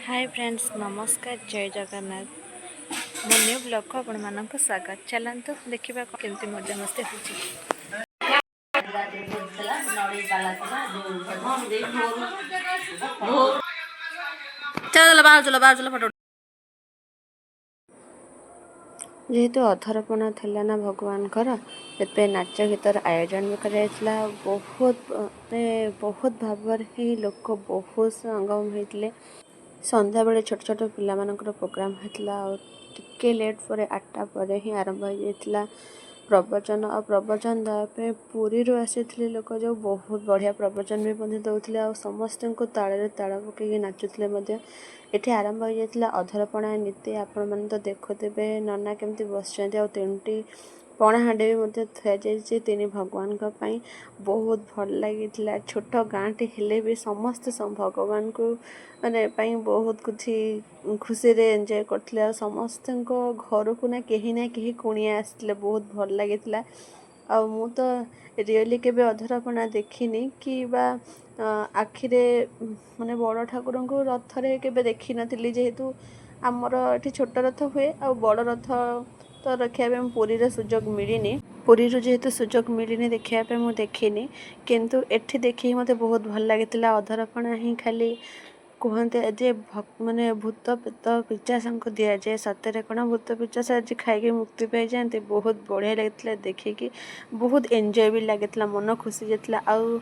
hi friends नमस्कार जय जगन्नाथ मो न्यू ब्लॉग को आपण मानक स्वागत चलतु देखा केमती मजा मस्ती चल बाहर चलो फोटो जेहेतु अधरपण थिला ना भगवान से नाच गीतर आयोजन भी कराइला बहुत भाव ही लोक बहुत संगम होते संध्या बेले छोट छोट पिला मानकर प्रोग्राम होता टिके लेट पर 8टा पर ही आरंभ हो जाता प्रवचन और प्रवचन देवाई पुरी आसी लोक जो बहुत बढ़िया प्रवचन भी दौले आ समस्त को ताल ताल पकई नाचुले ये आरंभ हो जाता अधरपणा नीति आपण मैंने तो देखुवे नना केमती बस तीन पणाहांडी भी थुआ जाइए तीन भगवान बहुत भल लगी छोट गाँटी हेले भी समस्त भगवान को माने बहुत कुछ खुशी रे एंजॉय करते समस्त घर को ना कहीं कुणिया आसते बहुत भल लगी आ मु तो रियली केबे अधरपणा देखिनी कि बा आखिरे माने बड़ ठाकुर को रथ रे केबे देखी नथिली जेहेतु आमर ये छोट रथ हुए आ बड़ रथ तो रखा पुरी सुजोग मिलनी पुरी जेहेतु सुजोग मिलनी देखापी मुझे देखनी किंतु एठी देखी मत बहुत भल लगी अधरपणा ही खाली कहते जे माने भूत पेत पिचास को दि जाए सतरे कण भूत पिचास आज खाई मुक्ति पाई जाते बहुत बढ़िया लगी देखिकी बहुत एंजॉय भी लगी मन खुशी जाता आउ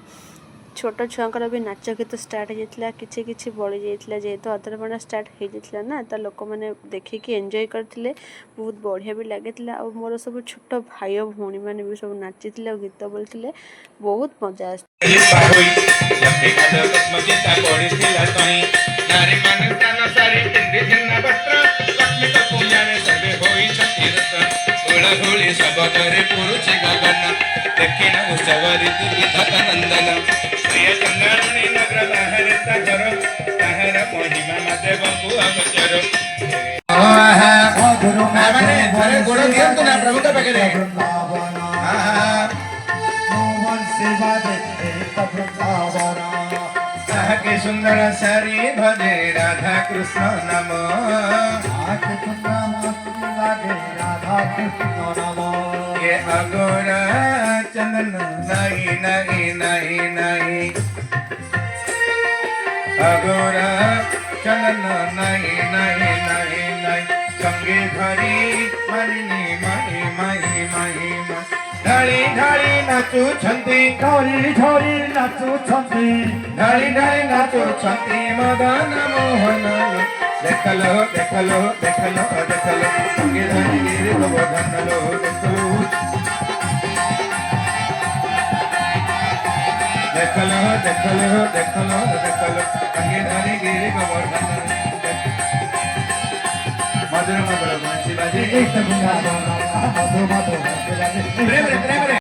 छोट छुआर भी नाच गीत स्टार्ट होता किछि किछि बड़ी जाता जेहेतु अधरपणा स्टार्ट हो जाता ना तो लोक मैंने देखिकी एंजॉय करते बहुत बढ़िया भी लगी आ मोर सब छोट भाई भौणी मैंने भी सब नाची गीत बोलते बहुत मजा के सुंदर सारी भजे राधा कृष्ण नाम ये अगोरा चंदन नहीं नहीं नहीं नहीं अगोरा चंदन नहीं नहीं नहीं नहीं संगे धरी मालिनी माही माही माही ढाली ढाली नाचु छंती ढाली ढाली नाचु छंती ढाली ढाली नाचु छंती मदन मोहन देखलो देखलो देखलो देखलो संगे धरी गिरी गोवर्धन लो देखलो देखलो देखलो देखलो संगे धरी गिरी गोवर्धन मधुर मधुर बंसी बाजे एक मधुर मधुर